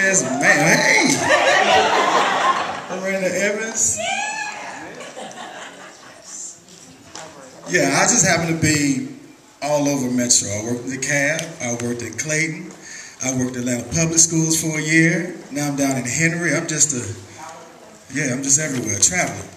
Yes, man. Hey! Miranda Evans. Yeah, I just happen to be all over Metro. I worked in the cab, I worked in Clayton, I worked at Atlanta Public Schools for a year. Now I'm down in Henry. I'm just everywhere, traveling.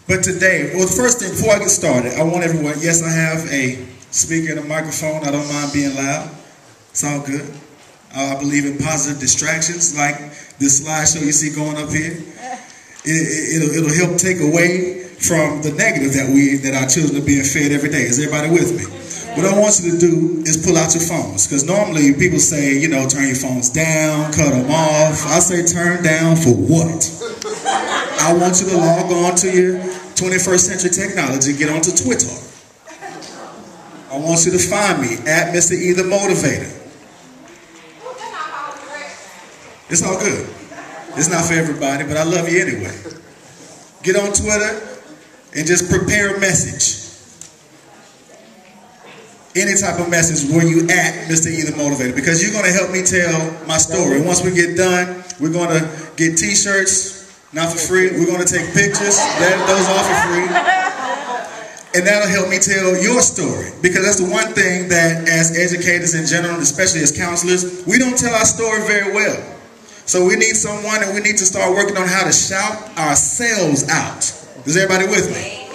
But today, well, the first thing, before I get started, I want everyone, yes, I have a speaker and a microphone. I don't mind being loud. It's all good. I believe in positive distractions, like this slideshow you see going up here. It'll help take away from the negative that our children are being fed every day. Is everybody with me? What I want you to do is pull out your phones, because normally people say, you know, turn your phones down, cut them off. I say turn down for what? I want you to log on to your 21st century technology, get onto Twitter. I want you to find me at Mr. E the Motivator. It's all good. It's not for everybody, but I love you anyway. Get on Twitter and just prepare a message. Any type of message where you at Mr. E the Motivator, because you're going to help me tell my story. Once we get done, we're going to get t-shirts, not for free. We're going to take pictures. Those are for free. And that'll help me tell your story, because that's the one thing that as educators in general, especially as counselors, we don't tell our story very well. So we need someone, and we need to start working on how to shout ourselves out. Is everybody with me?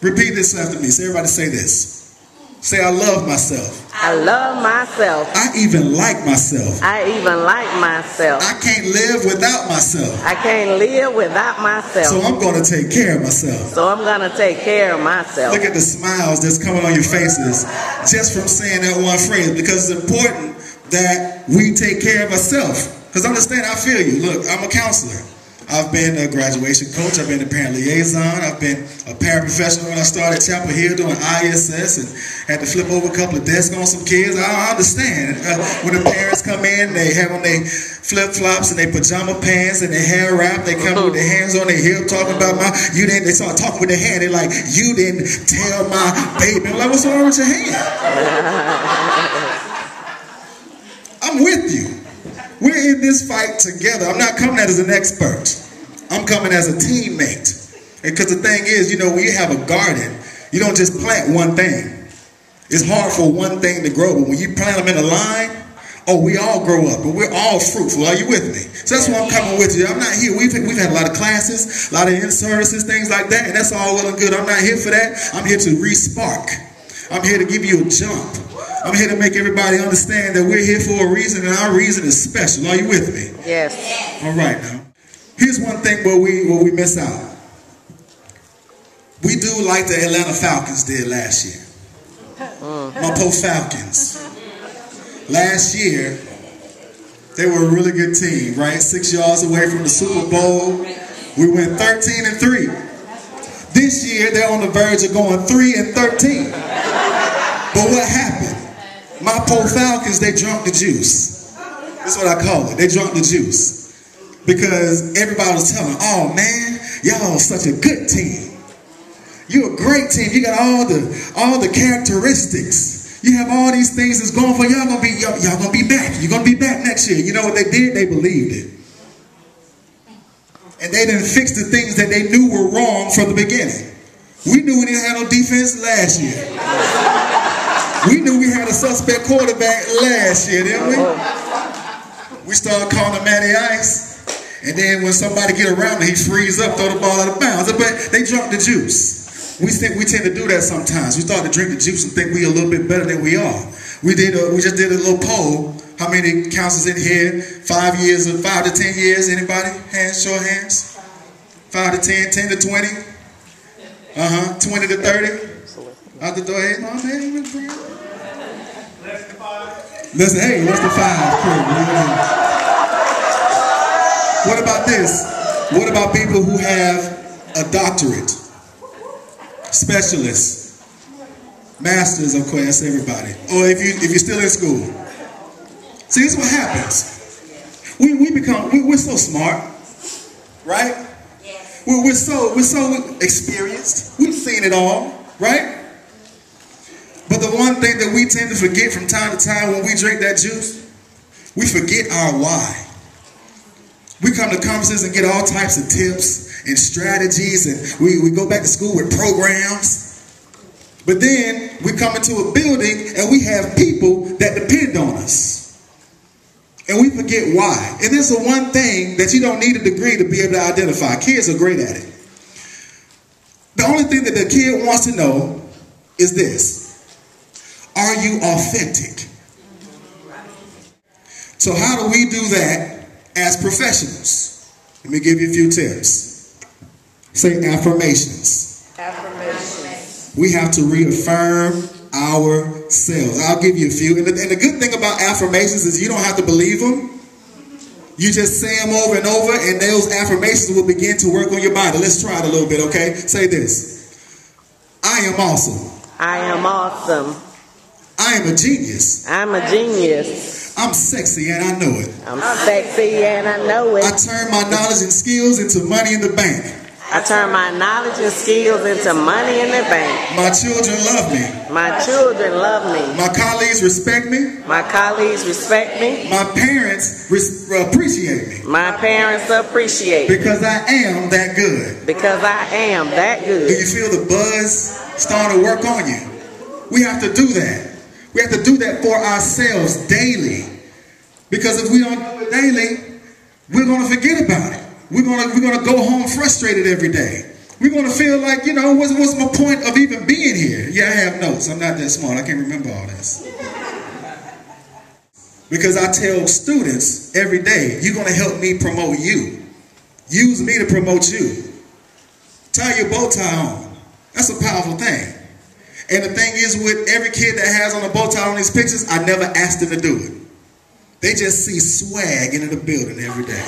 Repeat this after me. So everybody say this. Say, I love myself. I love myself. I even like myself. I even like myself. I can't live without myself. I can't live without myself. So I'm going to take care of myself. So I'm going to take care of myself. Look at the smiles that's coming on your faces just from saying that one phrase, because it's important that we take care of ourselves. Because understand, I feel you. Look, I'm a counselor. I've been a graduation coach. I've been a parent liaison. I've been a paraprofessional when I started Chapel Hill doing ISS and had to flip over a couple of desks on some kids. I understand. When the parents come in, they have on their flip-flops and their pajama pants and their hair wrap. They come with their hands on their hip talking about they start talking with their hand. They're like, you didn't tell my baby. I'm like, what's wrong with your hand? I'm with you. We're in this fight together. I'm not coming at as an expert. I'm coming as a teammate. Because the thing is, you know, when you have a garden, you don't just plant one thing. It's hard for one thing to grow, but when you plant them in a line, we all grow up, but we're all fruitful. Are you with me? So that's why I'm coming with you. I'm not here. We've had a lot of classes, a lot of in-services, things like that, and that's all well and good. I'm not here for that. I'm here to re-spark. I'm here to give you a jump. I'm here to make everybody understand that we're here for a reason, and our reason is special. Are you with me? Yes. All right now. Here's one thing where we miss out. We do like the Atlanta Falcons did last year. My Poe Falcons. Last year, they were a really good team, right? 6 yards away from the Super Bowl. We went 13-3. This year, they're on the verge of going 3-13. But what happened? My Poe Falcons, they drunk the juice. That's what I call it. They drunk the juice. Because everybody was telling, oh man, y'all such a good team. You're a great team. You got all the characteristics. You have all these things that's going for y'all gonna be back. You're gonna be back next year. You know what they did? They believed it. And they didn't fix the things that they knew were wrong from the beginning. We knew we didn't have no defense last year. We knew we had a suspect quarterback last year, didn't we? We started calling him Matty Ice. And then when somebody get around him, he frees up, throw the ball out of bounds. But they drunk the juice. We tend to do that sometimes. We start to drink the juice and think we're a little bit better than we are. We just did a little poll. How many counselors in here? 5 years or 5 to 10 years? Anybody? Hands, show of hands. 5 to 10, 10 to 20. 20 to 30. Out the door, hey, mom, hey, less than 5. Less than 5. Cool. What about this? What about people who have a doctorate? Specialists, masters, of course, everybody. Or if you're still in school. See, this is what happens. We're so smart, right? We're so experienced. We've seen it all, right? But the one thing that we tend to forget from time to time when we drink that juice, We forget our why. We come to conferences and get all types of tips and strategies, and we go back to school with programs. But then we come into a building and we have people that depend on us. And we forget why. And this is the one thing that you don't need a degree to be able to identify. Kids are great at it. The only thing that the kid wants to know is this: are you authentic? So how do we do that as professionals? Let me give you a few tips. Say affirmations. Affirmations. We have to reaffirm ourselves. I'll give you a few. And the good thing about affirmations is you don't have to believe them. You just say them over and over, and those affirmations will begin to work on your body. Let's try it a little bit, okay? Say this: I am awesome. I am awesome. I am a genius. I'm a genius. I'm sexy and I know it. I'm sexy and I know it. I turn my knowledge and skills into money in the bank. I turn my knowledge and skills into money in the bank. My children love me. My children love me. My colleagues respect me. My colleagues respect me. My parents appreciate me. My parents appreciate me. Because I am that good. Because I am that good. Do you feel the buzz starting to work on you? We have to do that. We have to do that for ourselves daily. Because if we don't do it daily, we're going to forget about it. We're gonna go home frustrated every day. We're gonna feel like, what's my point of even being here? Yeah, I have notes. I'm not that smart. I can't remember all this. Because I tell students every day, you're gonna help me promote you. Use me to promote you. Tie your bow tie on. That's a powerful thing. And the thing is, with every kid that has on a bow tie on these pictures, I never asked them to do it. They just see swag into the building every day.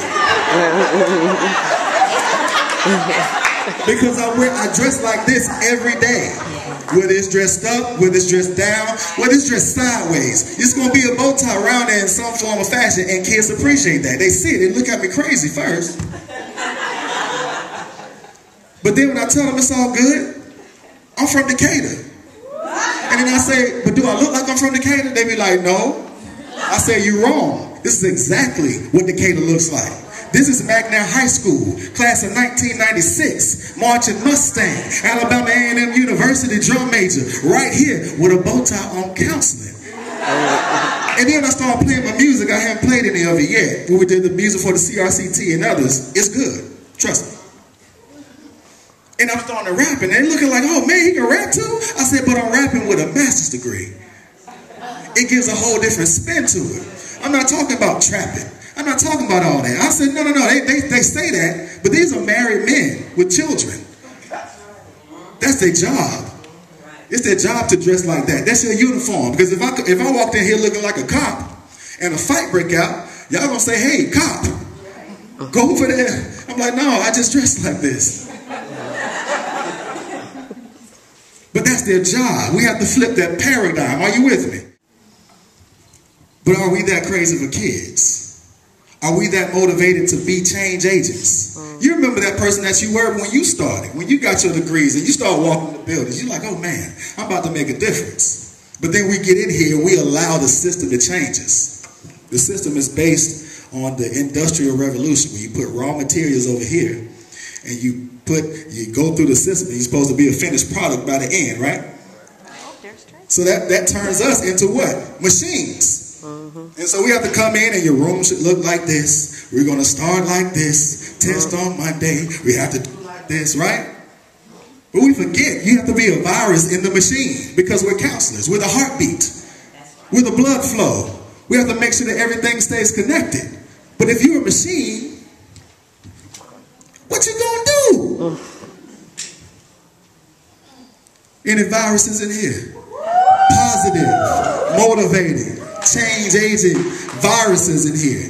Because I dress like this every day. Whether it's dressed up, whether it's dressed down, whether it's dressed sideways. It's going to be a bow tie around there in some form of fashion, and kids appreciate that. They see it, they look at me crazy first. But then when I tell them it's all good, I'm from Decatur. And then I say, but do I look like I'm from Decatur? They be like, no. I say, you're wrong. This is exactly what Decatur looks like. This is Magna High School, class of 1996, marching Mustang, Alabama A&M University drum major, right here with a bow tie on counseling. And then I started playing my music. I haven't played any of it yet. When we did the music for the CRCT and others, it's good. Trust me. And I'm starting to rap, and they're looking like, oh man, he can rap too? I said, but I'm rapping with a master's degree. It gives a whole different spin to it. I'm not talking about trapping. I'm not talking about all that. I said, no. They say that, but these are married men with children. That's their job. It's their job to dress like that. That's their uniform. Because if I walked in here looking like a cop and a fight break out, y'all gonna say, hey, cop, go over there. I'm like, no, I just dress like this. But that's their job. We have to flip that paradigm. Are you with me? But are we that crazy for kids? Are we that motivated to be change agents? You remember that person that you were when you started, when you got your degrees and you start walking the buildings. You're like, oh man, I'm about to make a difference. But then we get in here and we allow the system to change us. The system is based on the Industrial Revolution, where you put raw materials over here and you go through the system, and you're supposed to be a finished product by the end, right? So that turns us into what? Machines. And so we have to come in, and your room should look like this. We're going to start like this. Test on Monday. We have to do like this, right? But we forget you have to be a virus in the machine, because we're counselors. We're the heartbeat. We're the blood flow. We have to make sure that everything stays connected. But if you're a machine, what you going to do? Any viruses in here? Positive, motivating, change agent viruses in here.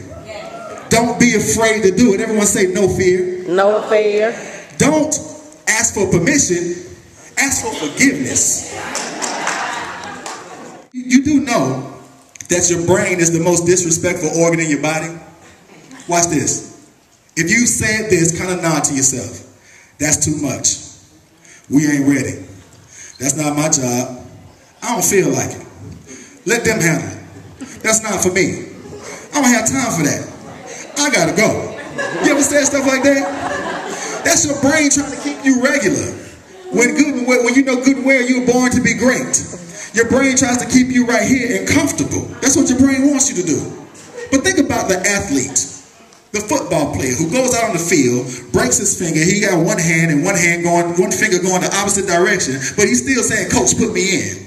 Don't be afraid to do it. Everyone say no fear. No fear. Don't ask for permission. Ask for forgiveness. You do know that your brain is the most disrespectful organ in your body? Watch this. If you said this, kind of nod to yourself. That's too much. We ain't ready. That's not my job. I don't feel like it. Let them handle it. That's not for me. I don't have got time for that. I gotta go. You ever said stuff like that? That's your brain trying to keep you regular. When you know good and well you were born to be great. Your brain tries to keep you right here and comfortable. That's what your brain wants you to do. But think about the athlete, the football player who goes out on the field, breaks his finger. He got one hand and one finger going the opposite direction, but he's still saying, "Coach, put me in."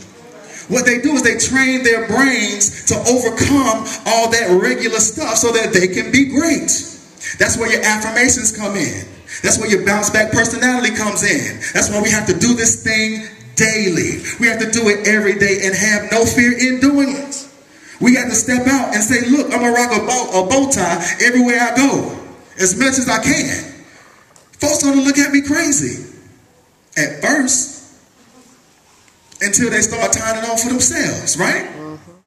What they do is they train their brains to overcome all that regular stuff so that they can be great. That's where your affirmations come in. That's where your bounce back personality comes in. That's why we have to do this thing daily. We have to do it every day and have no fear in doing it. We got to step out and say, look, I'm going to rock a bow tie everywhere I go, as much as I can. Folks going to look at me crazy at first until they start tying it on for themselves, right?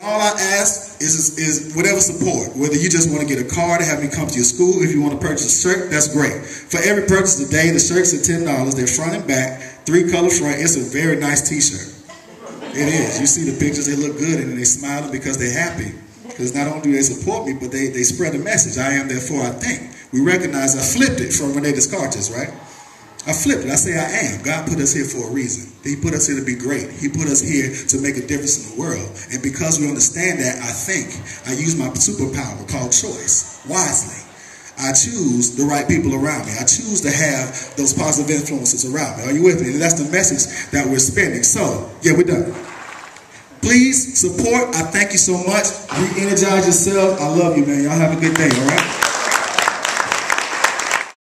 All I ask is whatever support, whether you just want to get a car to have me come to your school, if you want to purchase a shirt, that's great. For every purchase today, the shirts are $10. They're front and back, 3-color front. It's a very nice t-shirt. It is. You see the pictures, they look good, and they smiling because they're happy. Because not only do they support me, but they spread a message. I am, therefore I think. We recognize I flipped it from Rene Descartes, right? I flipped it. I say I am. God put us here for a reason. He put us here to be great. He put us here to make a difference in the world. And because we understand that, I think I use my superpower called choice wisely. I choose the right people around me. I choose to have those positive influences around me. Are you with me? And that's the message that we're spending. So, yeah, we're done. Please support. I thank you so much. Re-energize yourself. I love you, man. Y'all have a good day, all right?